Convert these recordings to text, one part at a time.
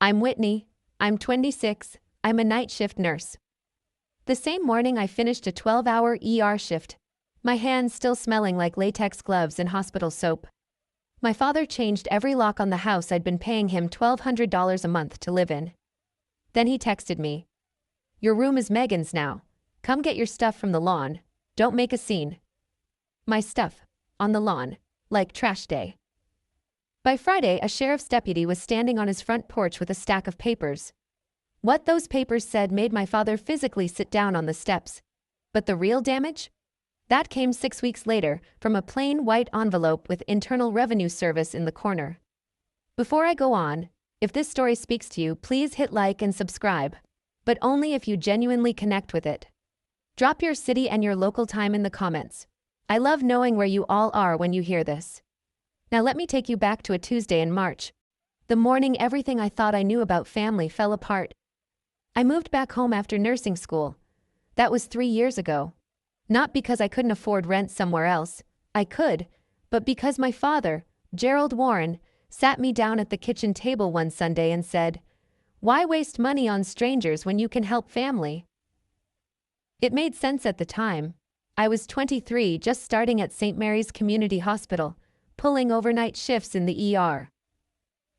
I'm Whitney. I'm 26. I'm a night shift nurse. The same morning I finished a 12-hour ER shift, my hands still smelling like latex gloves and hospital soap. My father changed every lock on the house I'd been paying him $1,200 a month to live in. Then he texted me. "Your room is Megan's now. Come get your stuff from the lawn. Don't make a scene." My stuff. On the lawn. Like trash day. By Friday, a sheriff's deputy was standing on his front porch with a stack of papers. What those papers said made my father physically sit down on the steps. But the real damage? That came 6 weeks later, from a plain white envelope with Internal Revenue Service in the corner. Before I go on, if this story speaks to you, please hit like and subscribe. But only if you genuinely connect with it. Drop your city and your local time in the comments. I love knowing where you all are when you hear this. Now let me take you back to a Tuesday in March. The morning everything I thought I knew about family fell apart. I moved back home after nursing school. That was 3 years ago. Not because I couldn't afford rent somewhere else. I could, but because my father, Gerald Warren, sat me down at the kitchen table one Sunday and said, "Why waste money on strangers when you can help family?" It made sense at the time. I was 23, just starting at St. Mary's Community Hospital, pulling overnight shifts in the ER.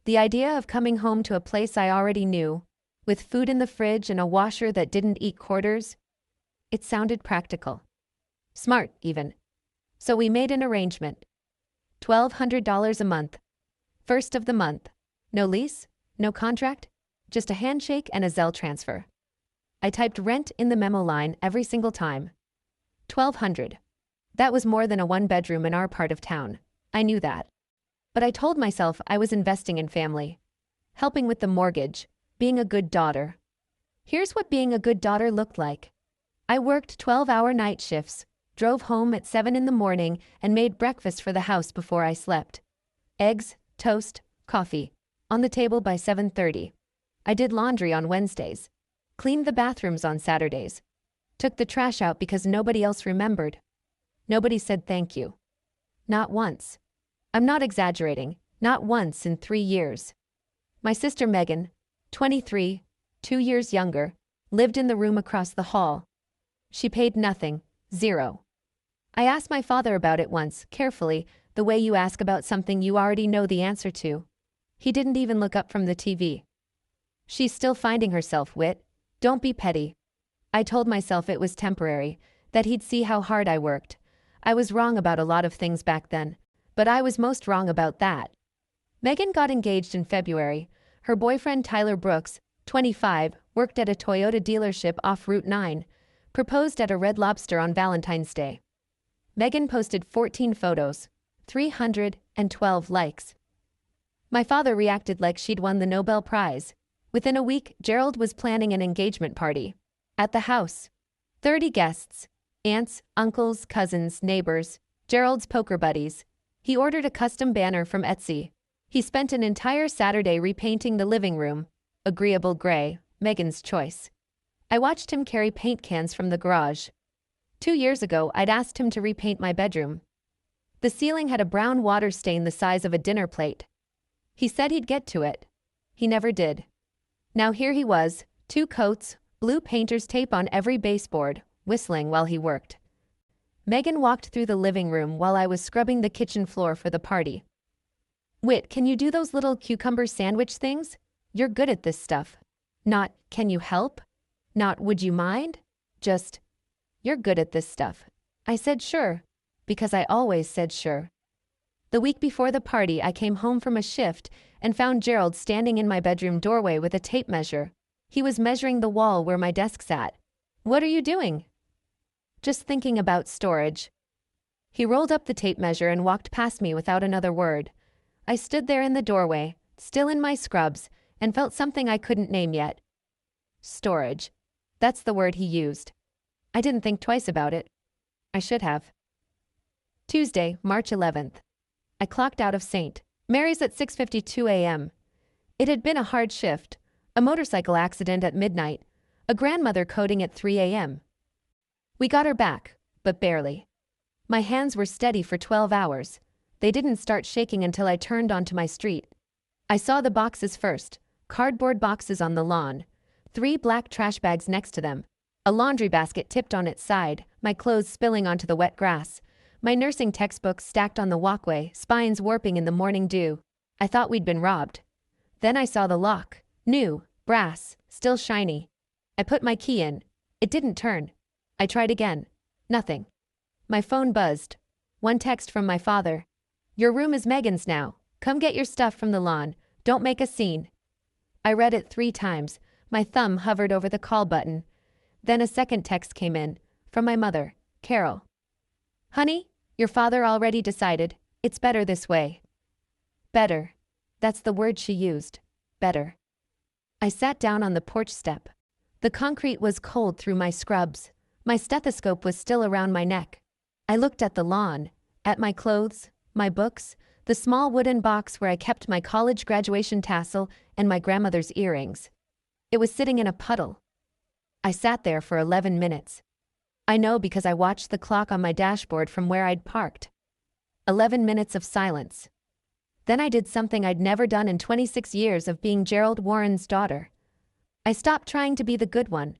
The idea of coming home to a place I already knew, with food in the fridge and a washer that didn't eat quarters, it sounded practical. Smart, even. So we made an arrangement. $1,200 a month. First of the month. No lease, no contract, just a handshake and a Zelle transfer. I typed rent in the memo line every single time. $1,200. That was more than a one-bedroom in our part of town. I knew that. But I told myself I was investing in family. Helping with the mortgage. Being a good daughter. Here's what being a good daughter looked like. I worked 12-hour night shifts, drove home at 7 in the morning, and made breakfast for the house before I slept. Eggs, toast, coffee. On the table by 7:30. I did laundry on Wednesdays. Cleaned the bathrooms on Saturdays. Took the trash out because nobody else remembered. Nobody said thank you. Not once. I'm not exaggerating, not once in 3 years. My sister Megan, 23, 2 years younger, lived in the room across the hall. She paid nothing, zero. I asked my father about it once, carefully, the way you ask about something you already know the answer to. He didn't even look up from the TV. "She's still finding herself, Whit. Don't be petty." I told myself it was temporary, that he'd see how hard I worked. I was wrong about a lot of things back then, but I was most wrong about that. Megan got engaged in February. Her boyfriend Tyler Brooks, 25, worked at a Toyota dealership off Route 9, proposed at a Red Lobster on Valentine's Day. Megan posted 14 photos, 312 likes. My father reacted like she'd won the Nobel Prize. Within a week, Gerald was planning an engagement party. At the house. 30 guests. Aunts, uncles, cousins, neighbors, Gerald's poker buddies. He ordered a custom banner from Etsy. He spent an entire Saturday repainting the living room. Agreeable gray, Megan's choice. I watched him carry paint cans from the garage. 2 years ago, I'd asked him to repaint my bedroom. The ceiling had a brown water stain the size of a dinner plate. He said he'd get to it. He never did. Now here he was, 2 coats, blue painter's tape on every baseboard, whistling while he worked. Megan walked through the living room while I was scrubbing the kitchen floor for the party. "Whit, can you do those little cucumber sandwich things? You're good at this stuff." Not, "Can you help?" Not, "Would you mind?" Just, "You're good at this stuff." I said sure, because I always said sure. The week before the party, I came home from a shift and found Gerald standing in my bedroom doorway with a tape measure. He was measuring the wall where my desk sat. "What are you doing?" "Just thinking about storage." He rolled up the tape measure and walked past me without another word. I stood there in the doorway, still in my scrubs, and felt something I couldn't name yet. Storage. That's the word he used. I didn't think twice about it. I should have. Tuesday, March 11th. I clocked out of St. Mary's at 6:52 a.m. It had been a hard shift, a motorcycle accident at midnight, a grandmother coding at 3 a.m. We got her back, but barely. My hands were steady for 12 hours. They didn't start shaking until I turned onto my street. I saw the boxes first, cardboard boxes on the lawn, 3 black trash bags next to them, a laundry basket tipped on its side, my clothes spilling onto the wet grass, my nursing textbooks stacked on the walkway, spines warping in the morning dew. I thought we'd been robbed. Then I saw the lock. New, brass, still shiny. I put my key in. It didn't turn. I tried again. Nothing. My phone buzzed. One text from my father. "Your room is Megan's now. Come get your stuff from the lawn. Don't make a scene." I read it 3 times. My thumb hovered over the call button. Then a second text came in, from my mother, Carol. "Honey, your father already decided. It's better this way." Better. That's the word she used. Better. I sat down on the porch step. The concrete was cold through my scrubs. My stethoscope was still around my neck. I looked at the lawn, at my clothes, my books, the small wooden box where I kept my college graduation tassel and my grandmother's earrings. It was sitting in a puddle. I sat there for 11 minutes. I know because I watched the clock on my dashboard from where I'd parked. 11 minutes of silence. Then I did something I'd never done in 26 years of being Gerald Warren's daughter. I stopped trying to be the good one.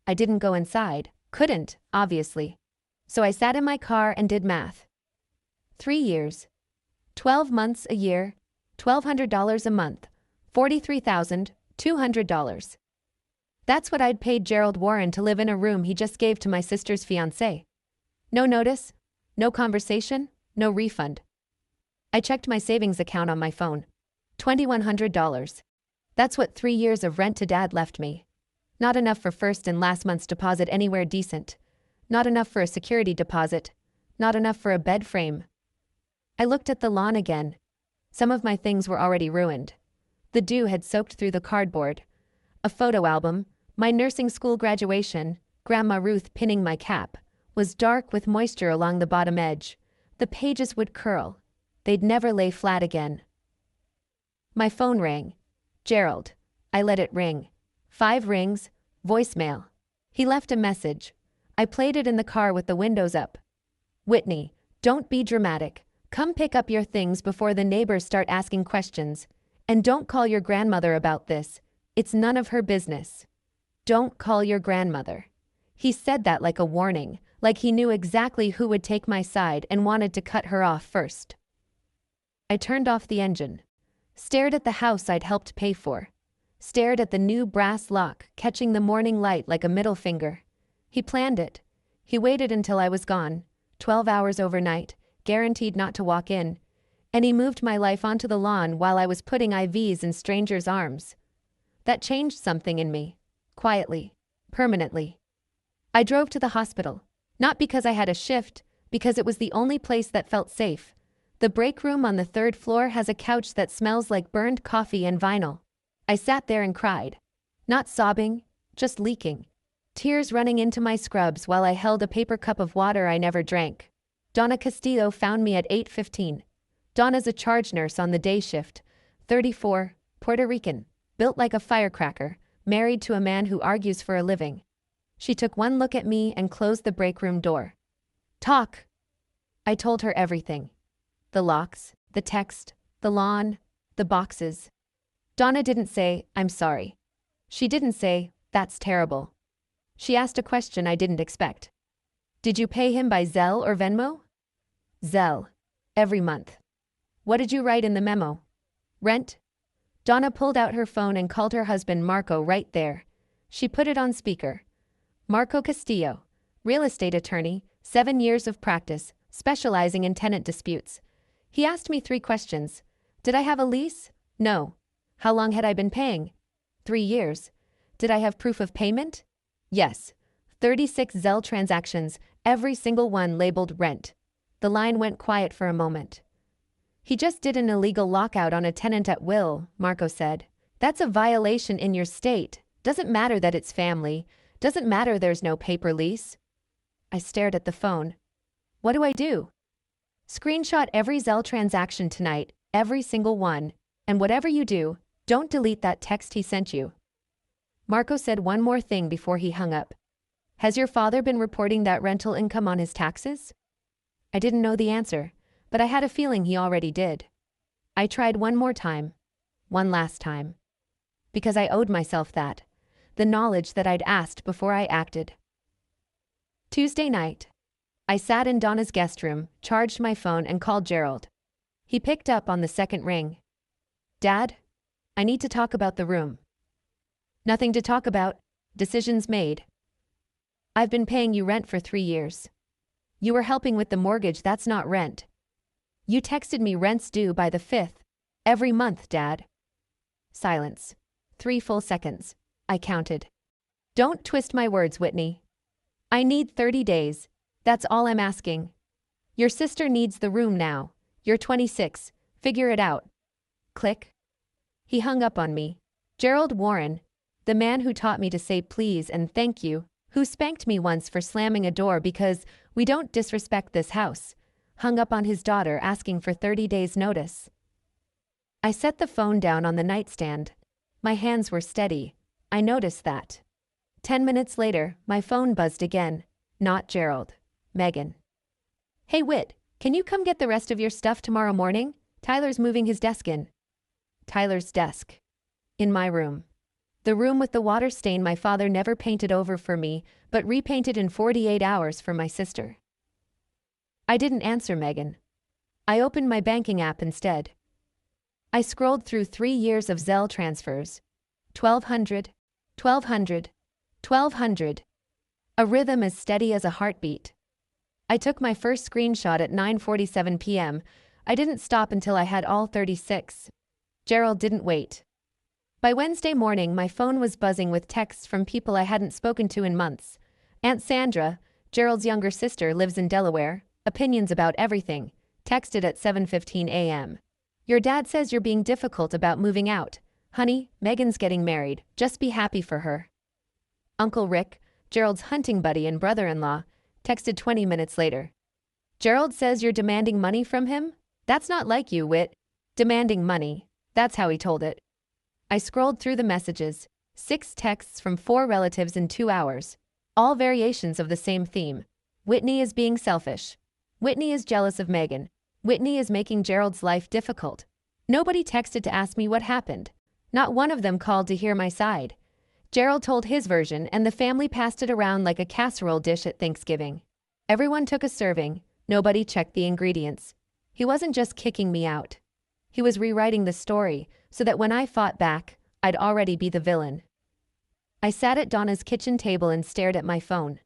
I didn't go inside. Couldn't, obviously. So I sat in my car and did math. 3 years. 12 months a year. $1,200 a month. $43,200. That's what I'd paid Gerald Warren to live in a room he just gave to my sister's fiancé. No notice, no conversation, no refund. I checked my savings account on my phone. $2,100. That's what 3 years of rent to Dad left me. Not enough for first and last month's deposit anywhere decent. Not enough for a security deposit. Not enough for a bed frame. I looked at the lawn again. Some of my things were already ruined. The dew had soaked through the cardboard. A photo album, my nursing school graduation, Grandma Ruth pinning my cap, was dark with moisture along the bottom edge. The pages would curl. They'd never lay flat again. My phone rang. Gerald. I let it ring. 5 rings, voicemail. He left a message. I played it in the car with the windows up. "Whitney, don't be dramatic. Come pick up your things before the neighbors start asking questions. And don't call your grandmother about this. It's none of her business. Don't call your grandmother." He said that like a warning, like he knew exactly who would take my side and wanted to cut her off first. I turned off the engine. Stared at the house I'd helped pay for. Stared at the new brass lock catching the morning light like a middle finger. He planned it. He waited until I was gone, 12 hours overnight, guaranteed not to walk in. And he moved my life onto the lawn while I was putting IVs in strangers' arms. That changed something in me. Quietly. Permanently. I drove to the hospital. Not because I had a shift, because it was the only place that felt safe. The break room on the 3rd floor has a couch that smells like burned coffee and vinyl. I sat there and cried. Not sobbing, just leaking. Tears running into my scrubs while I held a paper cup of water I never drank. Donna Castillo found me at 8:15. Donna's a charge nurse on the day shift. 34, Puerto Rican, built like a firecracker, married to a man who argues for a living. She took one look at me and closed the break room door. "Talk." I told her everything. The locks, the text, the lawn, the boxes. Donna didn't say, "I'm sorry." She didn't say, "That's terrible." She asked a question I didn't expect. "Did you pay him by Zelle or Venmo?" "Zelle. Every month." "What did you write in the memo?" "Rent." Donna pulled out her phone and called her husband Marco right there. She put it on speaker. Marco Castillo, real estate attorney, 7 years of practice, specializing in tenant disputes. He asked me 3 questions. Did I have a lease? No. How long had I been paying? 3 years. Did I have proof of payment? Yes. 36 Zelle transactions, every single one labeled rent. The line went quiet for a moment. "He just did an illegal lockout on a tenant at will," Marco said. "That's a violation in your state. Doesn't matter that it's family. Doesn't matter there's no paper lease." I stared at the phone. "What do I do?" "Screenshot every Zelle transaction tonight, every single one. And whatever you do, don't delete that text he sent you." Marco said one more thing before he hung up. "Has your father been reporting that rental income on his taxes?" I didn't know the answer, but I had a feeling he already did. I tried one more time. One last time. because I owed myself that. The knowledge that I'd asked before I acted. Tuesday night. I sat in Donna's guest room, charged my phone and called Gerald. He picked up on the second ring. Dad? I need to talk about the room. Nothing to talk about. Decisions made. I've been paying you rent for 3 years. You were helping with the mortgage, that's not rent. You texted me rent's due by the 5th. Every month, Dad. Silence. 3 full seconds. I counted. Don't twist my words, Whitney. I need 30 days. That's all I'm asking. Your sister needs the room now. You're 26. Figure it out. Click. He hung up on me. Gerald Warren, the man who taught me to say please and thank you, who spanked me once for slamming a door because we don't disrespect this house, hung up on his daughter asking for 30 days' notice. I set the phone down on the nightstand. My hands were steady. I noticed that. 10 minutes later, my phone buzzed again. Not Gerald. Megan. Hey Whit, can you come get the rest of your stuff tomorrow morning? Tyler's moving his desk in. Tyler's desk. In my room. The room with the water stain my father never painted over for me, but repainted in 48 hours for my sister. I didn't answer Megan. I opened my banking app instead. I scrolled through 3 years of Zelle transfers. 1,200, 1,200, 1,200. A rhythm as steady as a heartbeat. I took my first screenshot at 9:47 p.m. I didn't stop until I had all 36. Gerald didn't wait. By Wednesday morning, my phone was buzzing with texts from people I hadn't spoken to in months. Aunt Sandra, Gerald's younger sister, lives in Delaware. Opinions about everything. Texted at 7:15 a.m. Your dad says you're being difficult about moving out. Honey, Megan's getting married. Just be happy for her. Uncle Rick, Gerald's hunting buddy and brother-in-law, texted 20 minutes later. Gerald says you're demanding money from him? That's not like you, Whit. Demanding money. That's how he told it. I scrolled through the messages. 6 texts from 4 relatives in 2 hours. All variations of the same theme. Whitney is being selfish. Whitney is jealous of Megan. Whitney is making Gerald's life difficult. Nobody texted to ask me what happened. Not one of them called to hear my side. Gerald told his version and the family passed it around like a casserole dish at Thanksgiving. Everyone took a serving. Nobody checked the ingredients. He wasn't just kicking me out. He was rewriting the story so that when I fought back, I'd already be the villain. I sat at Donna's kitchen table and stared at my phone.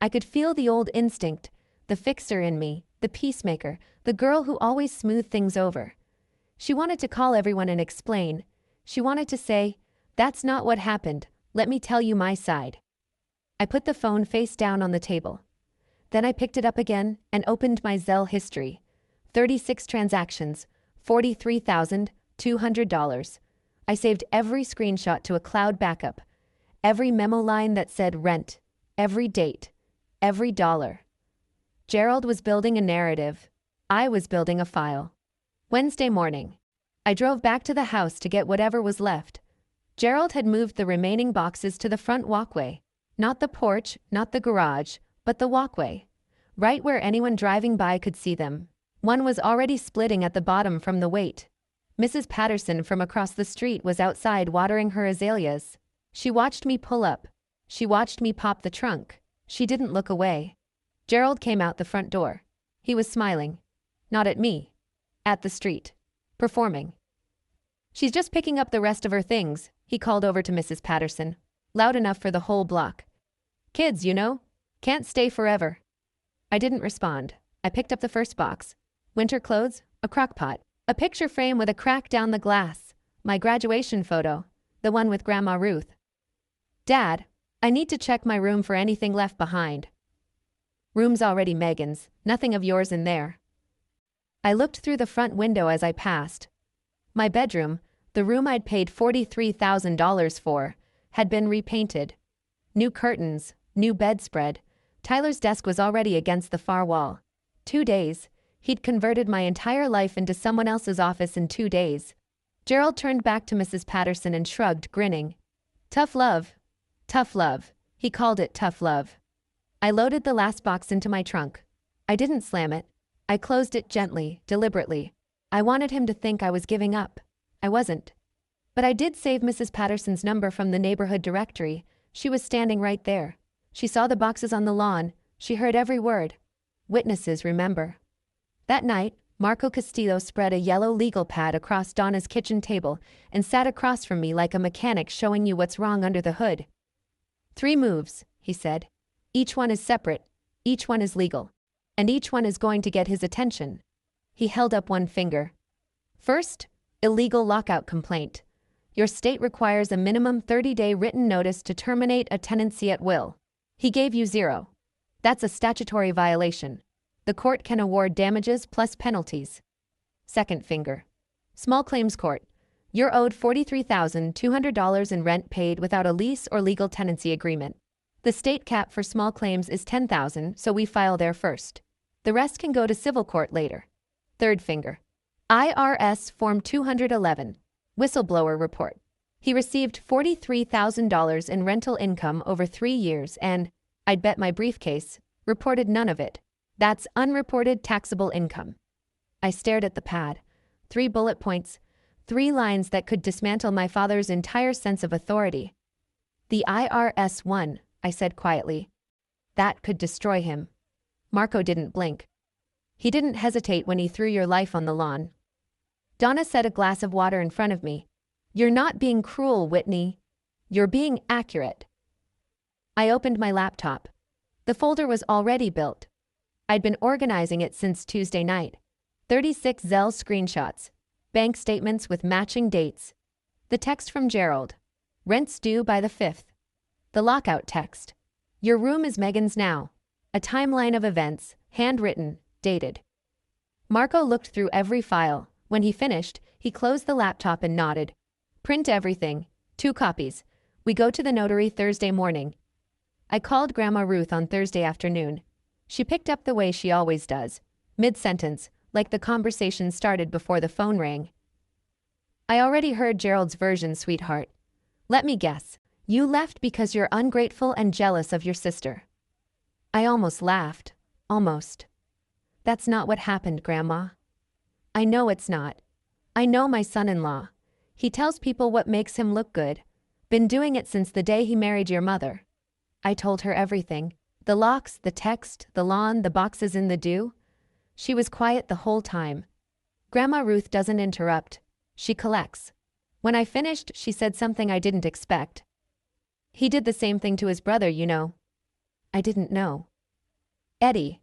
I could feel the old instinct, the fixer in me, the peacemaker, the girl who always smoothed things over. She wanted to call everyone and explain. She wanted to say, "That's not what happened. Let me tell you my side." I put the phone face down on the table. Then I picked it up again and opened my Zelle history. 36 transactions, $43,200. I saved every screenshot to a cloud backup. Every memo line that said rent. Every date. Every dollar. Gerald was building a narrative. I was building a file. Wednesday morning. I drove back to the house to get whatever was left. Gerald had moved the remaining boxes to the front walkway. Not the porch, not the garage, but the walkway. Right where anyone driving by could see them. One was already splitting at the bottom from the weight. Mrs. Patterson from across the street was outside watering her azaleas. She watched me pull up. She watched me pop the trunk. She didn't look away. Gerald came out the front door. He was smiling. Not at me. At the street. Performing. "She's just picking up the rest of her things," he called over to Mrs. Patterson. Loud enough for the whole block. "Kids, you know. Can't stay forever." I didn't respond. I picked up the first box. Winter clothes, a crock pot, a picture frame with a crack down the glass, my graduation photo, the one with Grandma Ruth. "Dad, I need to check my room for anything left behind." "Room's already Megan's, nothing of yours in there." I looked through the front window as I passed. My bedroom, the room I'd paid $43,000 for, had been repainted. New curtains, new bedspread. Tyler's desk was already against the far wall. 2 days. He'd converted my entire life into someone else's office in 2 days. Gerald turned back to Mrs. Patterson and shrugged, grinning. "Tough love. Tough love." He called it tough love. I loaded the last box into my trunk. I didn't slam it. I closed it gently, deliberately. I wanted him to think I was giving up. I wasn't. But I did save Mrs. Patterson's number from the neighborhood directory. She was standing right there. She saw the boxes on the lawn. She heard every word. Witnesses remember. That night, Marco Castillo spread a yellow legal pad across Donna's kitchen table and sat across from me like a mechanic showing you what's wrong under the hood. 3 moves, he said. Each one is separate, each one is legal. And each one is going to get his attention. He held up one finger. First, illegal lockout complaint. Your state requires a minimum 30-day written notice to terminate a tenancy at will. He gave you 0. That's a statutory violation. The court can award damages plus penalties. Second finger. Small claims court. You're owed $43,200 in rent paid without a lease or legal tenancy agreement. The state cap for small claims is $10,000, so we file there first. The rest can go to civil court later. Third finger. IRS Form 211. Whistleblower report. He received $43,000 in rental income over 3 years and, I'd bet my briefcase, reported none of it. That's unreported taxable income. I stared at the pad. 3 bullet points, 3 lines that could dismantle my father's entire sense of authority. The IRS won, I said quietly. That could destroy him. Marco didn't blink. He didn't hesitate when he threw your life on the lawn. Donna set a glass of water in front of me. You're not being cruel, Whitney. You're being accurate. I opened my laptop. The folder was already built. I'd been organizing it since Tuesday night. 36 Zelle screenshots. Bank statements with matching dates. The text from Gerald. Rent's due by the 5th. The lockout text. Your room is Megan's now. A timeline of events, handwritten, dated. Marco looked through every file. When he finished, he closed the laptop and nodded. Print everything. 2 copies. We go to the notary Thursday morning. I called Grandma Ruth on Thursday afternoon. She picked up the way she always does. Mid-sentence, like the conversation started before the phone rang. I already heard Gerald's version, sweetheart. Let me guess. You left because you're ungrateful and jealous of your sister. I almost laughed. Almost. That's not what happened, Grandma. I know it's not. I know my son-in-law. He tells people what makes him look good. Been doing it since the day he married your mother. I told her everything. The locks, the text, the lawn, the boxes in the dew. She was quiet the whole time. Grandma Ruth doesn't interrupt. She collects. When I finished, she said something I didn't expect. He did the same thing to his brother, you know. I didn't know. Eddie.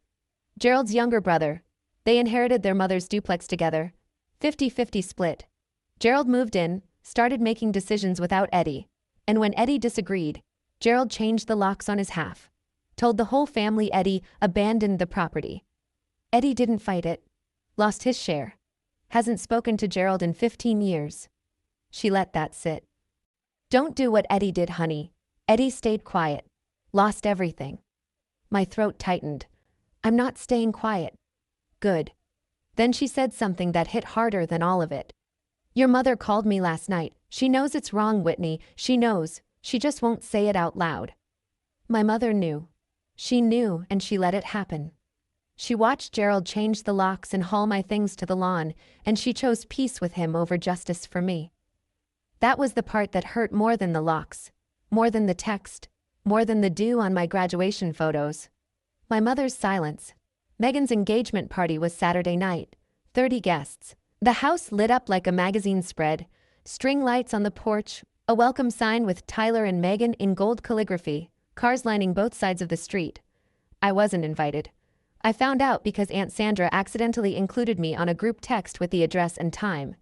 Gerald's younger brother. They inherited their mother's duplex together. 50-50 split. Gerald moved in, started making decisions without Eddie. And when Eddie disagreed, Gerald changed the locks on his half. Told the whole family Eddie abandoned the property. Eddie didn't fight it. Lost his share. Hasn't spoken to Gerald in 15 years. She let that sit. Don't do what Eddie did, honey. Eddie stayed quiet. Lost everything. My throat tightened. I'm not staying quiet. Good. Then she said something that hit harder than all of it. Your mother called me last night. She knows it's wrong, Whitney. She knows. She just won't say it out loud. My mother knew. She knew, and she let it happen. She watched Gerald change the locks and haul my things to the lawn, and she chose peace with him over justice for me. That was the part that hurt more than the locks, more than the text, more than the dew on my graduation photos. My mother's silence. Megan's engagement party was Saturday night. 30 guests. The house lit up like a magazine spread. String lights on the porch, a welcome sign with Tyler and Megan in gold calligraphy, cars lining both sides of the street. I wasn't invited. I found out because Aunt Sandra accidentally included me on a group text with the address and time.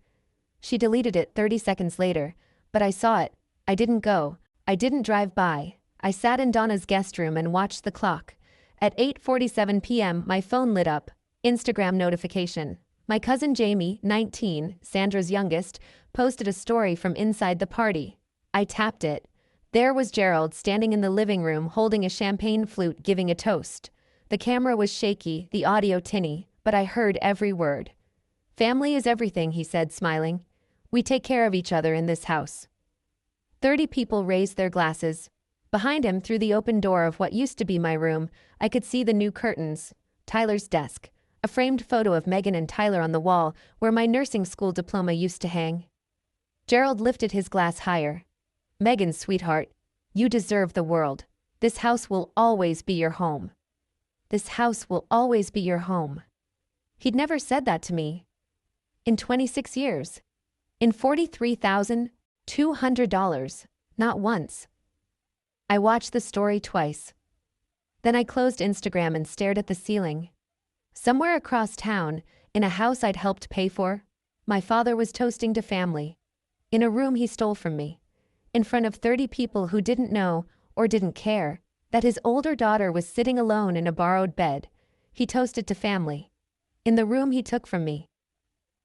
She deleted it 30 seconds later, but I saw it. I didn't go. I didn't drive by. I sat in Donna's guest room and watched the clock. At 8:47 p.m., my phone lit up. Instagram notification. My cousin Jamie, 19, Sandra's youngest, posted a story from inside the party. I tapped it. There was Gerald standing in the living room holding a champagne flute giving a toast. The camera was shaky, the audio tinny, but I heard every word. Family is everything, he said, smiling. We take care of each other in this house. 30 people raised their glasses. Behind him, through the open door of what used to be my room, I could see the new curtains, Tyler's desk, a framed photo of Megan and Tyler on the wall where my nursing school diploma used to hang. Gerald lifted his glass higher. Megan, sweetheart, you deserve the world. This house will always be your home. This house will always be your home. He'd never said that to me. In 26 years. In $43,200. Not once. I watched the story twice. Then I closed Instagram and stared at the ceiling. Somewhere across town, in a house I'd helped pay for, my father was toasting to family. In a room he stole from me. In front of 30 people who didn't know, or didn't care, that his older daughter was sitting alone in a borrowed bed, he toasted to family. In the room he took from me.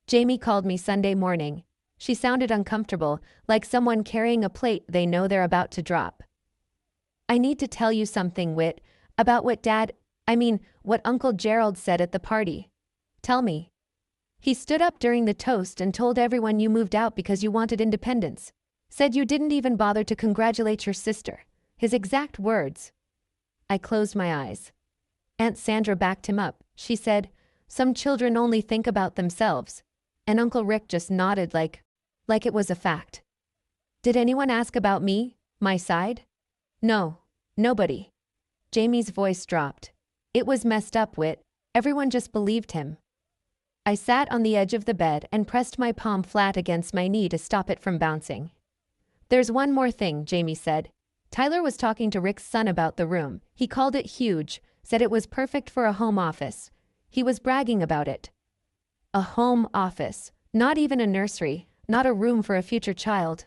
Jamie called me Sunday morning. She sounded uncomfortable, like someone carrying a plate they know they're about to drop. I need to tell you something, Whit, about what what Uncle Gerald said at the party. Tell me. He stood up during the toast and told everyone you moved out because you wanted independence. Said you didn't even bother to congratulate your sister. His exact words. I closed my eyes. Aunt Sandra backed him up. She said, "Some children only think about themselves." And Uncle Rick just nodded like it was a fact. Did anyone ask about me, my side? No, nobody. Jamie's voice dropped. It was messed up, Whit. Everyone just believed him. I sat on the edge of the bed and pressed my palm flat against my knee to stop it from bouncing. There's one more thing, Jamie said. Tyler was talking to Rick's son about the room. He called it huge, said it was perfect for a home office. He was bragging about it. A home office, not even a nursery, not a room for a future child.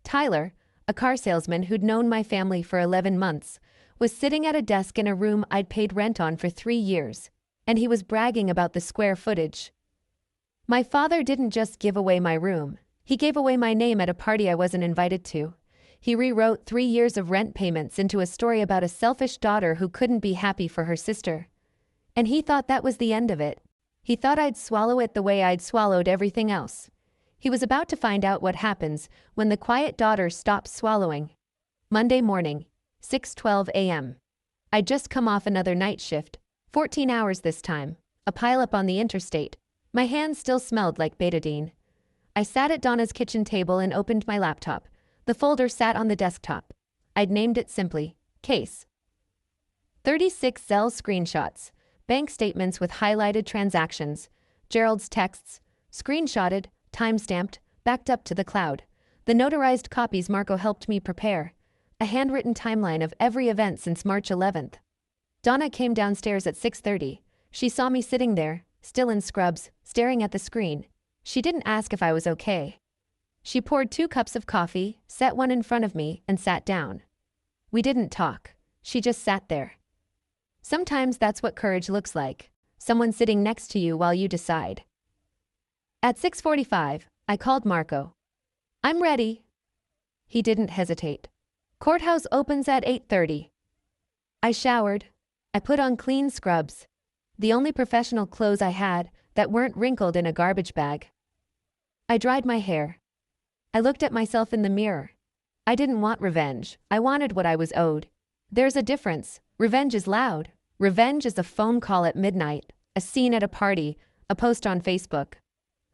Tyler, a car salesman who'd known my family for 11 months, was sitting at a desk in a room I'd paid rent on for 3 years, and he was bragging about the square footage. My father didn't just give away my room, he gave away my name at a party I wasn't invited to. He rewrote 3 years of rent payments into a story about a selfish daughter who couldn't be happy for her sister. And he thought that was the end of it. He thought I'd swallow it the way I'd swallowed everything else. He was about to find out what happens when the quiet daughter stops swallowing. Monday morning, 6:12 a.m. I'd just come off another night shift, 14 hours this time, a pileup on the interstate. My hands still smelled like betadine. I sat at Donna's kitchen table and opened my laptop. The folder sat on the desktop. I'd named it simply, Case. 36 Zelle screenshots, bank statements with highlighted transactions, Gerald's texts, screenshotted, time-stamped, backed up to the cloud. The notarized copies Marco helped me prepare. A handwritten timeline of every event since March 11th. Donna came downstairs at 6:30. She saw me sitting there, still in scrubs, staring at the screen. She didn't ask if I was okay. She poured 2 cups of coffee, set one in front of me, and sat down. We didn't talk. She just sat there. Sometimes that's what courage looks like. Someone sitting next to you while you decide. At 6:45, I called Marco. I'm ready. He didn't hesitate. Courthouse opens at 8:30. I showered. I put on clean scrubs. The only professional clothes I had that weren't wrinkled in a garbage bag. I dried my hair. I looked at myself in the mirror. I didn't want revenge. I wanted what I was owed. There's a difference. Revenge is loud. Revenge is a phone call at midnight, a scene at a party, a post on Facebook.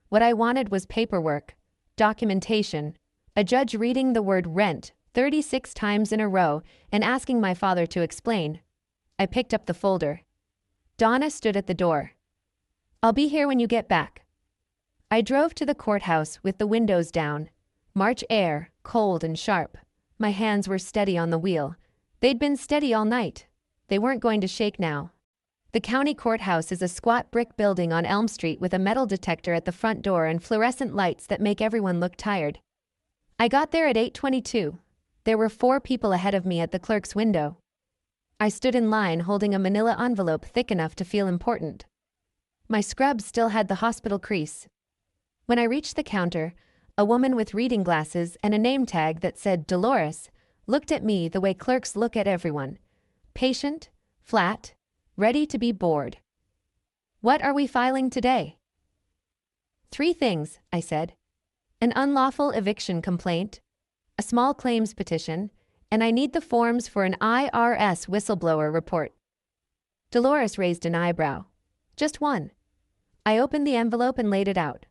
What I wanted was paperwork, documentation, a judge reading the word rent 36 times in a row and asking my father to explain. I picked up the folder. Donna stood at the door. I'll be here when you get back. I drove to the courthouse with the windows down. March air, cold and sharp. My hands were steady on the wheel. They'd been steady all night. They weren't going to shake now. The county courthouse is a squat brick building on Elm Street with a metal detector at the front door and fluorescent lights that make everyone look tired. I got there at 8:22. There were 4 people ahead of me at the clerk's window. I stood in line holding a manila envelope thick enough to feel important. My scrubs still had the hospital crease. When I reached the counter, a woman with reading glasses and a name tag that said Dolores looked at me the way clerks look at everyone. Patient, flat, ready to be bored. What are we filing today? 3 things, I said. An unlawful eviction complaint, a small claims petition, and I need the forms for an IRS whistleblower report. Dolores raised an eyebrow. Just one. I opened the envelope and laid it out.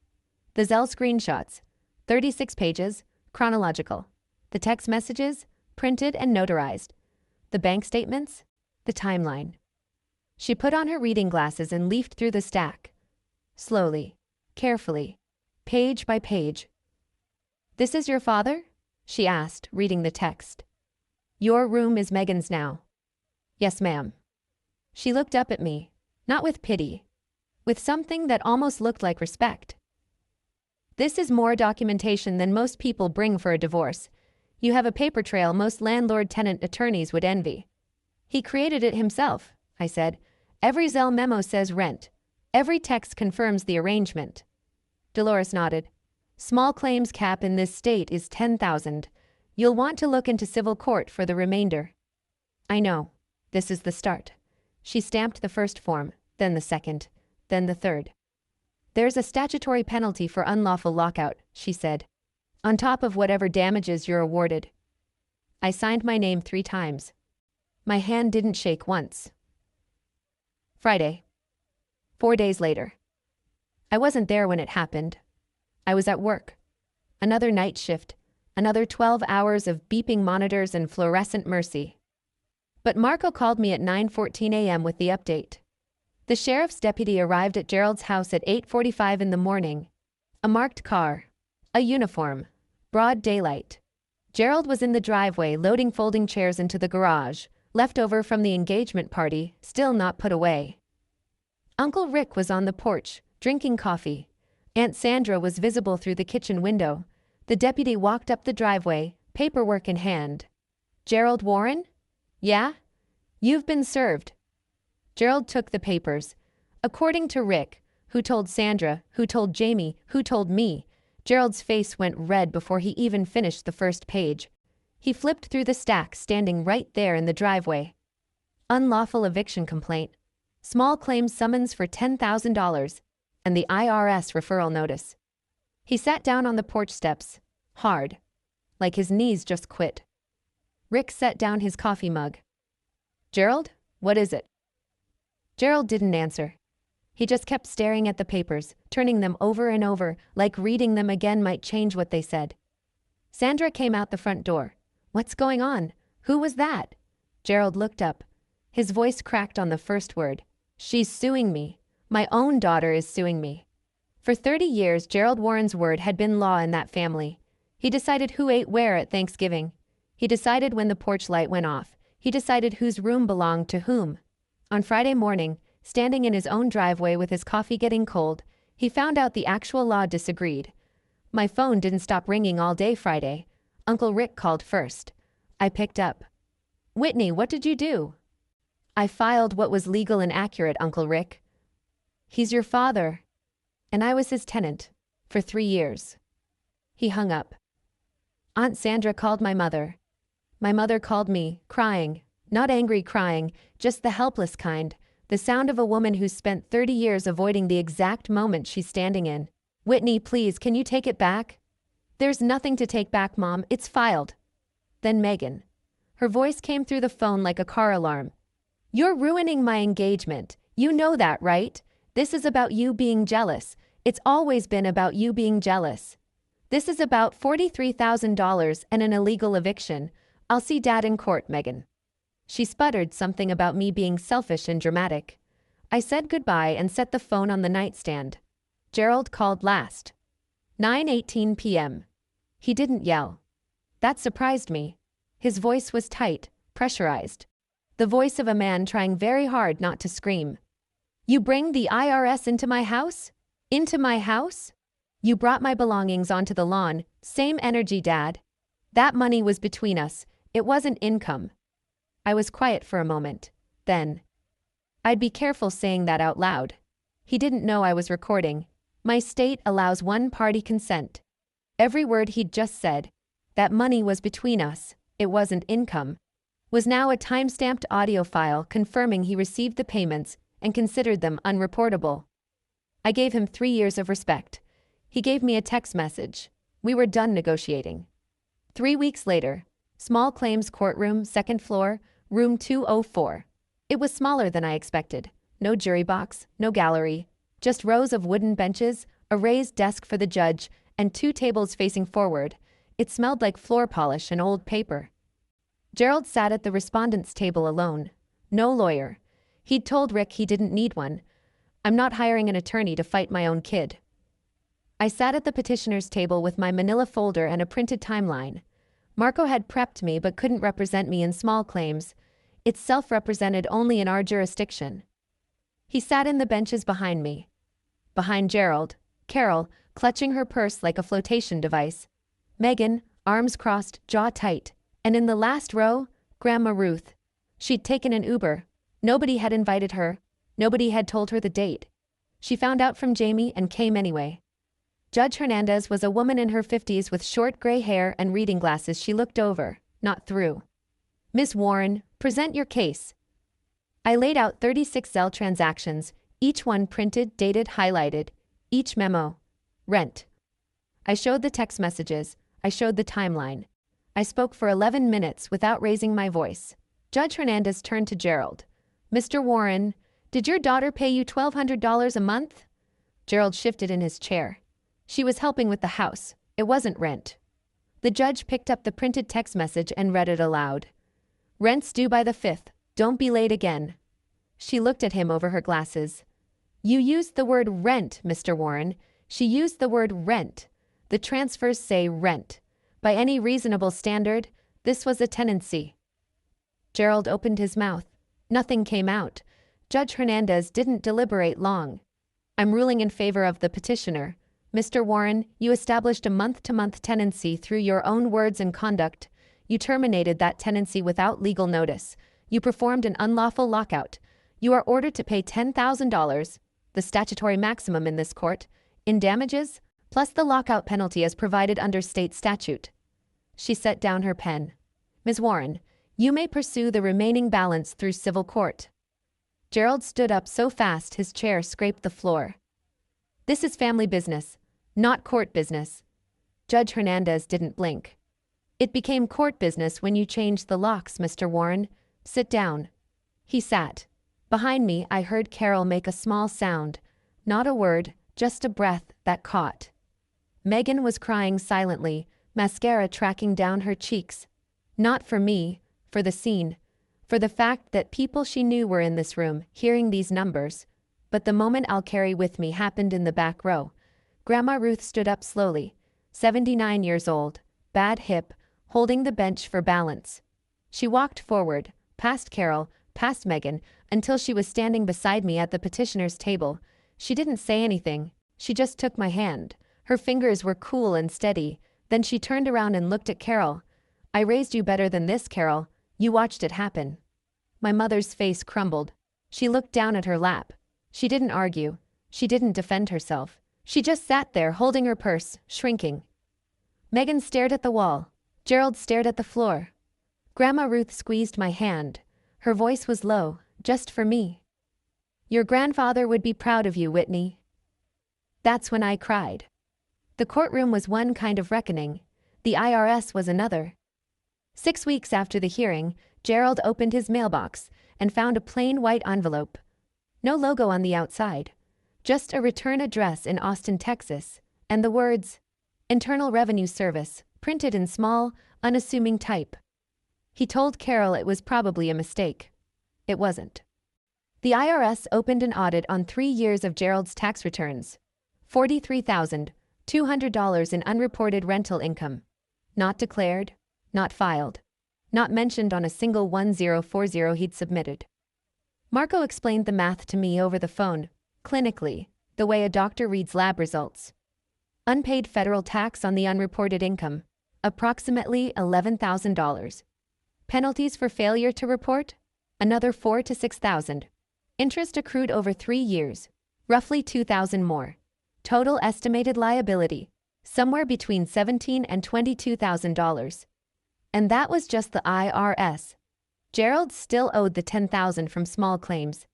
The Zelle screenshots. 36 pages, chronological. The text messages, printed and notarized. The bank statements, the timeline. She put on her reading glasses and leafed through the stack. Slowly, carefully, page by page. "This is your father?" she asked, reading the text. "Your room is Megan's now." "Yes, ma'am." She looked up at me, not with pity, with something that almost looked like respect. "This is more documentation than most people bring for a divorce. You have a paper trail most landlord-tenant attorneys would envy." "He created it himself," I said. "Every Zelle memo says rent. Every text confirms the arrangement." Dolores nodded. "Small claims cap in this state is $10,000. You'll want to look into civil court for the remainder." "I know. This is the start." She stamped the first form, then the second, then the third. "There's a statutory penalty for unlawful lockout," she said, "on top of whatever damages you're awarded." I signed my name 3 times. My hand didn't shake once. Friday. 4 days later. I wasn't there when it happened. I was at work. Another night shift, another 12 hours of beeping monitors and fluorescent mercy. But Marco called me at 9:14 a.m. with the update. The sheriff's deputy arrived at Gerald's house at 8:45 in the morning. A marked car. A uniform. Broad daylight. Gerald was in the driveway loading folding chairs into the garage, left over from the engagement party, still not put away. Uncle Rick was on the porch, drinking coffee. Aunt Sandra was visible through the kitchen window. The deputy walked up the driveway, paperwork in hand. "Gerald Warren?" "Yeah?" "You've been served." Gerald took the papers. According to Rick, who told Sandra, who told Jamie, who told me, Gerald's face went red before he even finished the first page. He flipped through the stack standing right there in the driveway. Unlawful eviction complaint. Small claims summons for $10,000. And the IRS referral notice. He sat down on the porch steps, hard, like his knees just quit. Rick set down his coffee mug. "Gerald, what is it?" Gerald didn't answer. He just kept staring at the papers, turning them over and over, like reading them again might change what they said. Sandra came out the front door. "What's going on? Who was that?" Gerald looked up. His voice cracked on the first word. "She's suing me. My own daughter is suing me." For 30 years, Gerald Warren's word had been law in that family. He decided who ate where at Thanksgiving. He decided when the porch light went off. He decided whose room belonged to whom. On Friday morning, standing in his own driveway with his coffee getting cold, he found out the actual law disagreed. My phone didn't stop ringing all day Friday. Uncle Rick called first. I picked up. "Whitney, what did you do?" "I filed what was legal and accurate, Uncle Rick." "He's your father." "And I was his tenant. For 3 years." He hung up. Aunt Sandra called my mother. My mother called me, crying. Not angry crying, just the helpless kind. The sound of a woman who's spent 30 years avoiding the exact moment she's standing in. "Whitney, please, can you take it back?" "There's nothing to take back, Mom. It's filed." Then Megan. Her voice came through the phone like a car alarm. "You're ruining my engagement. You know that, right? This is about you being jealous. It's always been about you being jealous. This is about $43,000 and an illegal eviction. I'll see Dad in court, Megan." She sputtered something about me being selfish and dramatic. I said goodbye and set the phone on the nightstand. Gerald called last. 9:18 p.m. He didn't yell. That surprised me. His voice was tight, pressurized. The voice of a man trying very hard not to scream. "You bring the IRS into my house? Into my house? You brought my belongings onto the lawn. Same energy, Dad. That money was between us. It wasn't income." I was quiet for a moment. Then, "I'd be careful saying that out loud." He didn't know I was recording. My state allows one-party consent. Every word he'd just said, that money was between us, it wasn't income, was now a time-stamped audio file confirming he received the payments and considered them unreportable. I gave him 3 years of respect. He gave me a text message. We were done negotiating. 3 weeks later, small claims courtroom, 2nd floor, room 204. It was smaller than I expected. No jury box, no gallery, just rows of wooden benches, a raised desk for the judge, and 2 tables facing forward. It smelled like floor polish and old paper. Gerald sat at the respondent's table alone. No lawyer. He'd told Rick he didn't need one. I'm not hiring an attorney to fight my own kid. I sat at the petitioner's table with my manila folder and a printed timeline. Marco had prepped me but couldn't represent me in small claims. It's self-represented only in our jurisdiction. He sat in the benches behind me. Behind Gerald, Carol, clutching her purse like a flotation device. Megan, arms crossed, jaw tight. And in the last row, Grandma Ruth. She'd taken an Uber. Nobody had invited her. Nobody had told her the date. She found out from Jamie and came anyway. Judge Hernandez was a woman in her 50s with short gray hair and reading glasses she looked over, not through. Ms. Warren, present your case. I laid out 36 Zelle transactions, each one printed, dated, highlighted, each memo. Rent. I showed the text messages. I showed the timeline. I spoke for 11 minutes without raising my voice. Judge Hernandez turned to Gerald. Mr. Warren, did your daughter pay you $1,200 a month? Gerald shifted in his chair. She was helping with the house. It wasn't rent. The judge picked up the printed text message and read it aloud. Rent's due by the 5th. Don't be late again. She looked at him over her glasses. You used the word rent, Mr. Warren. She used the word rent. The transfers say rent. By any reasonable standard, this was a tenancy. Gerald opened his mouth. Nothing came out. Judge Hernandez didn't deliberate long. I'm ruling in favor of the petitioner. Mr. Warren, you established a month-to-month tenancy through your own words and conduct. You terminated that tenancy without legal notice. You performed an unlawful lockout. You are ordered to pay $10,000, the statutory maximum in this court, in damages, plus the lockout penalty as provided under state statute. She set down her pen. Ms. Warren, you may pursue the remaining balance through civil court. Gerald stood up so fast his chair scraped the floor. This is family business, not court business. Judge Hernandez didn't blink. It became court business when you changed the locks, Mr. Warren. Sit down. He sat. Behind me, I heard Carol make a small sound. Not a word, just a breath that caught. Megan was crying silently, mascara tracking down her cheeks. Not for me, for the scene, for the fact that people she knew were in this room, hearing these numbers. But the moment I'll carry with me happened in the back row. Grandma Ruth stood up slowly, 79 years old, bad hip, holding the bench for balance. She walked forward, past Carol, past Megan, until she was standing beside me at the petitioner's table. She didn't say anything, she just took my hand. Her fingers were cool and steady. Then she turned around and looked at Carol. I raised you better than this, Carol. You watched it happen. My mother's face crumbled. She looked down at her lap. She didn't argue. She didn't defend herself. She just sat there holding her purse, shrinking. Megan stared at the wall. Gerald stared at the floor. Grandma Ruth squeezed my hand. Her voice was low, just for me. Your grandfather would be proud of you, Whitney. That's when I cried. The courtroom was one kind of reckoning. The IRS was another. 6 weeks after the hearing, Gerald opened his mailbox and found a plain white envelope. No logo on the outside. Just a return address in Austin, Texas, and the words, Internal Revenue Service, printed in small, unassuming type. He told Carol it was probably a mistake. It wasn't. The IRS opened an audit on 3 years of Gerald's tax returns. $43,200 in unreported rental income. Not declared, not filed, not mentioned on a single 1040 he'd submitted. Marco explained the math to me over the phone, clinically, the way a doctor reads lab results. Unpaid federal tax on the unreported income, approximately $11,000. Penalties for failure to report, another $4,000 to $6,000. Interest accrued over 3 years, roughly $2,000 more. Total estimated liability, somewhere between $17,000 and $22,000. And that was just the IRS. Gerald still owed the $10,000 from small claims.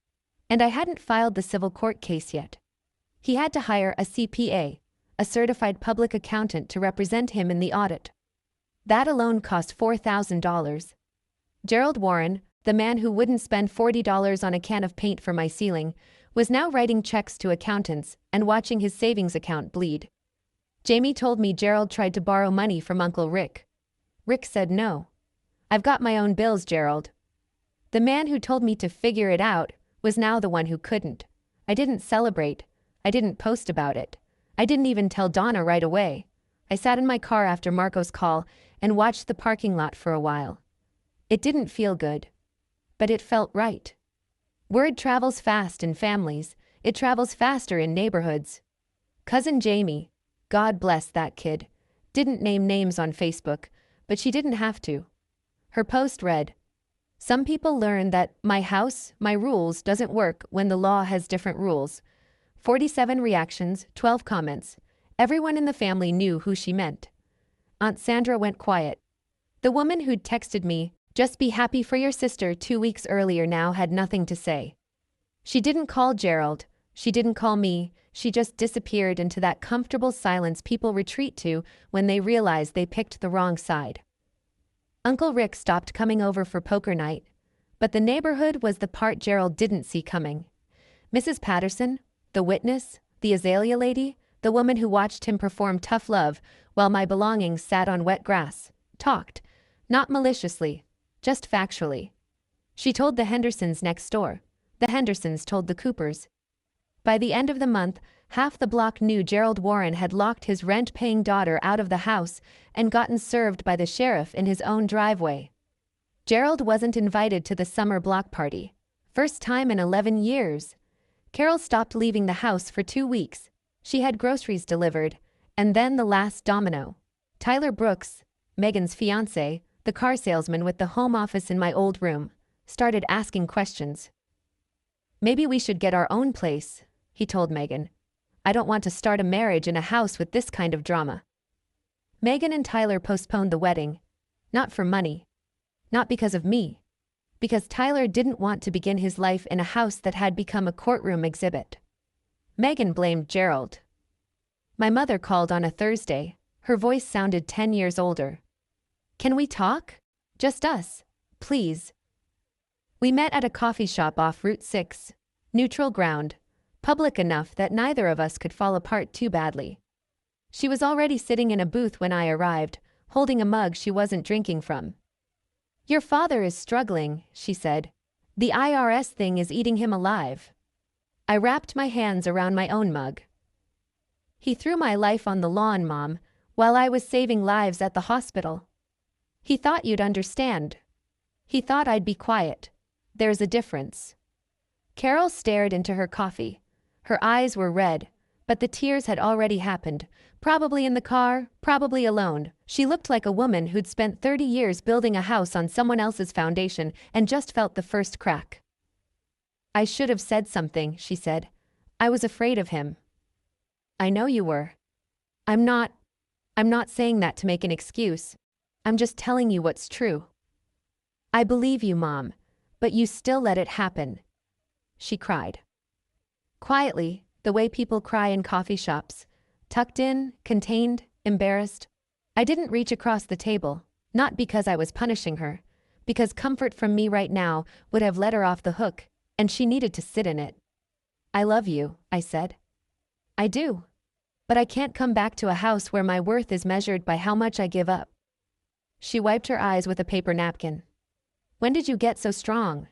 And I hadn't filed the civil court case yet. He had to hire a CPA, a certified public accountant, to represent him in the audit. That alone cost $4,000. Gerald Warren, the man who wouldn't spend $40 on a can of paint for my ceiling, was now writing checks to accountants and watching his savings account bleed. Jamie told me Gerald tried to borrow money from Uncle Rick. Rick said no. I've got my own bills, Gerald. The man who told me to figure it out was now the one who couldn't. I didn't celebrate. I didn't post about it. I didn't even tell Donna right away. I sat in my car after Marco's call and watched the parking lot for a while. It didn't feel good. But it felt right. Word travels fast in families. It travels faster in neighborhoods. Cousin Jamie, God bless that kid, didn't name names on Facebook, but she didn't have to. Her post read, "Some people learn that my house, my rules doesn't work when the law has different rules." 47 reactions, 12 comments. Everyone in the family knew who she meant. Aunt Sandra went quiet. The woman who'd texted me, "Just be happy for your sister," 2 weeks earlier now had nothing to say. She didn't call Gerald. She didn't call me. She just disappeared into that comfortable silence people retreat to when they realize they picked the wrong side. Uncle Rick stopped coming over for poker night, but the neighborhood was the part Gerald didn't see coming. Mrs. Patterson, the witness, the azalea lady, the woman who watched him perform tough love while my belongings sat on wet grass, talked, not maliciously, just factually. She told the Hendersons next door. The Hendersons told the Coopers. By the end of the month, half the block knew Gerald Warren had locked his rent-paying daughter out of the house and gotten served by the sheriff in his own driveway. Gerald wasn't invited to the summer block party. First time in 11 years. Carol stopped leaving the house for 2 weeks. She had groceries delivered, and then the last domino. Tyler Brooks, Megan's fiancé, the car salesman with the home office in my old room, started asking questions. "Maybe we should get our own place," he told Megan. "I don't want to start a marriage in a house with this kind of drama." Megan and Tyler postponed the wedding. Not for money. Not because of me. Because Tyler didn't want to begin his life in a house that had become a courtroom exhibit. Megan blamed Gerald. My mother called on a Thursday. Her voice sounded 10 years older. "Can we talk? Just us, please." We met at a coffee shop off Route 6. Neutral ground. Public enough that neither of us could fall apart too badly. She was already sitting in a booth when I arrived, holding a mug she wasn't drinking from. "Your father is struggling," she said. "The IRS thing is eating him alive." I wrapped my hands around my own mug. "He threw my life on the lawn, Mom, while I was saving lives at the hospital. He thought you'd understand. He thought I'd be quiet. There's a difference." Carol stared into her coffee. Her eyes were red, but the tears had already happened, probably in the car, probably alone. She looked like a woman who'd spent 30 years building a house on someone else's foundation and just felt the first crack. "I should have said something," she said. "I was afraid of him." "I know you were. I'm not saying that to make an excuse. I'm just telling you what's true." "I believe you, Mom, but you still let it happen." She cried. Quietly, the way people cry in coffee shops. Tucked in, contained, embarrassed. I didn't reach across the table, not because I was punishing her, because comfort from me right now would have let her off the hook, and she needed to sit in it. "I love you," I said. "I do. But I can't come back to a house where my worth is measured by how much I give up." She wiped her eyes with a paper napkin. "When did you get so strong?"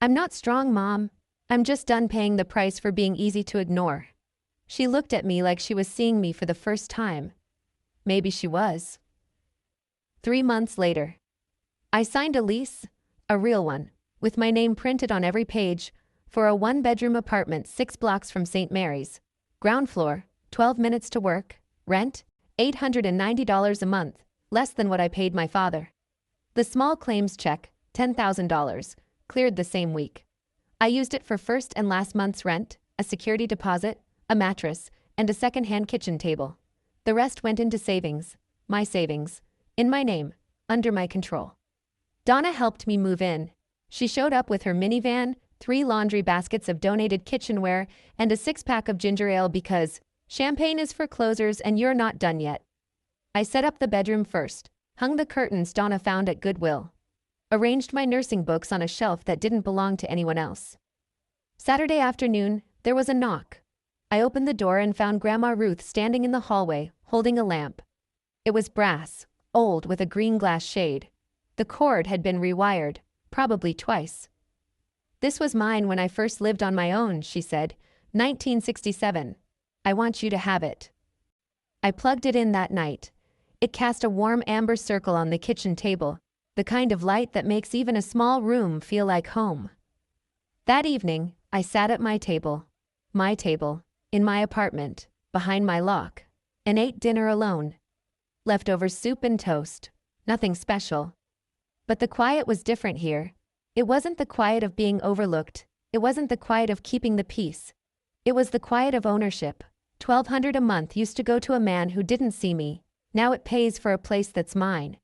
"I'm not strong, Mom. I'm just done paying the price for being easy to ignore." She looked at me like she was seeing me for the first time. Maybe she was. 3 months later. I signed a lease, a real one, with my name printed on every page, for a 1-bedroom apartment 6 blocks from St. Mary's. Ground floor, 12 minutes to work, rent, $890 a month, less than what I paid my father. The small claims check, $10,000, cleared the same week. I used it for first and last month's rent, a security deposit, a mattress, and a second-hand kitchen table. The rest went into savings, my savings, in my name, under my control. Donna helped me move in. She showed up with her minivan, 3 laundry baskets of donated kitchenware, and a 6-pack of ginger ale because champagne is for closers and you're not done yet. I set up the bedroom first, hung the curtains Donna found at Goodwill. Arranged my nursing books on a shelf that didn't belong to anyone else. Saturday afternoon, there was a knock. I opened the door and found Grandma Ruth standing in the hallway, holding a lamp. It was brass, old with a green glass shade. The cord had been rewired, probably twice. "This was mine when I first lived on my own," she said. 1967. "I want you to have it." I plugged it in that night. It cast a warm amber circle on the kitchen table, the kind of light that makes even a small room feel like home. That evening, I sat at my table, in my apartment, behind my lock, and ate dinner alone. Leftover soup and toast, nothing special. But the quiet was different here. It wasn't the quiet of being overlooked, it wasn't the quiet of keeping the peace. It was the quiet of ownership. $1,200 a month used to go to a man who didn't see me. Now it pays for a place that's mine.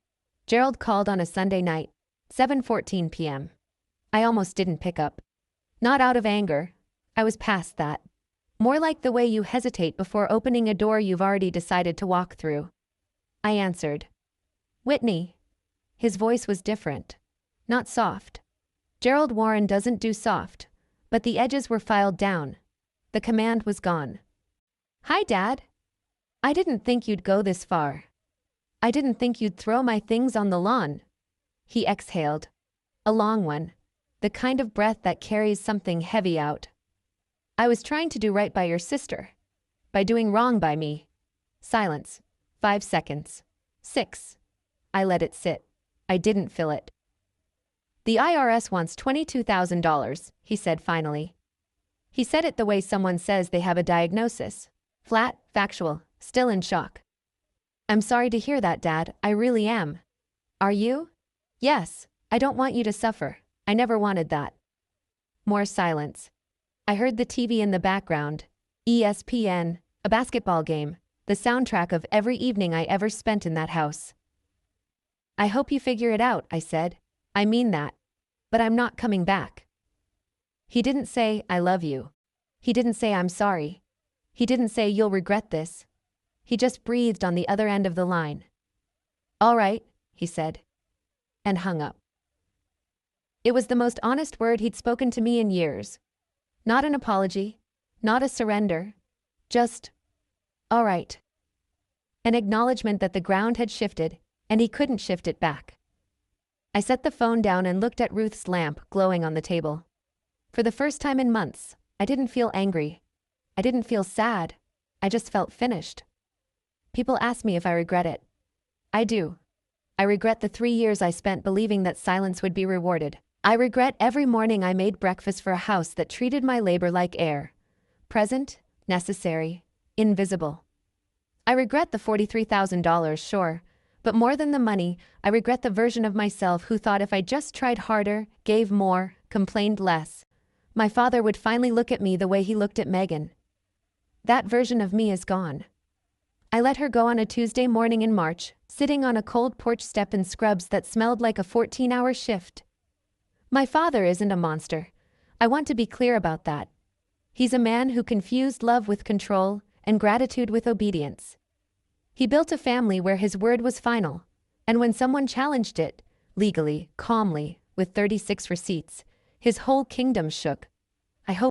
Gerald called on a Sunday night, 7:14 p.m. I almost didn't pick up. Not out of anger. I was past that. More like the way you hesitate before opening a door you've already decided to walk through. I answered. "Whitney." His voice was different. Not soft. Gerald Warren doesn't do soft, but the edges were filed down. The command was gone. "Hi, Dad. I didn't think you'd go this far. I didn't think you'd throw my things on the lawn." He exhaled. A long one. The kind of breath that carries something heavy out. "I was trying to do right by your sister. By doing wrong by me." Silence. 5 seconds. 6. I let it sit. I didn't fill it. "The IRS wants $22,000, he said finally. He said it the way someone says they have a diagnosis. Flat, factual, still in shock. "I'm sorry to hear that, Dad, I really am." "Are you?" "Yes, I don't want you to suffer. I never wanted that." More silence. I heard the TV in the background. ESPN, a basketball game, the soundtrack of every evening I ever spent in that house. "I hope you figure it out," I said. "I mean that. But I'm not coming back." He didn't say, "I love you." He didn't say, "I'm sorry." He didn't say, "You'll regret this." He just breathed on the other end of the line. "All right," he said. And hung up. It was the most honest word he'd spoken to me in years. Not an apology, not a surrender, just, "All right." An acknowledgement that the ground had shifted, and he couldn't shift it back. I set the phone down and looked at Ruth's lamp glowing on the table. For the first time in months, I didn't feel angry. I didn't feel sad. I just felt finished. People ask me if I regret it. I do. I regret the 3 years I spent believing that silence would be rewarded. I regret every morning I made breakfast for a house that treated my labor like air. Present, necessary, invisible. I regret the $43,000, sure, but more than the money, I regret the version of myself who thought if I just tried harder, gave more, complained less, my father would finally look at me the way he looked at Megan. That version of me is gone. I let her go on a Tuesday morning in March, sitting on a cold porch step in scrubs that smelled like a 14-hour shift. My father isn't a monster. I want to be clear about that. He's a man who confused love with control and gratitude with obedience. He built a family where his word was final, and when someone challenged it, legally, calmly, with 36 receipts, his whole kingdom shook.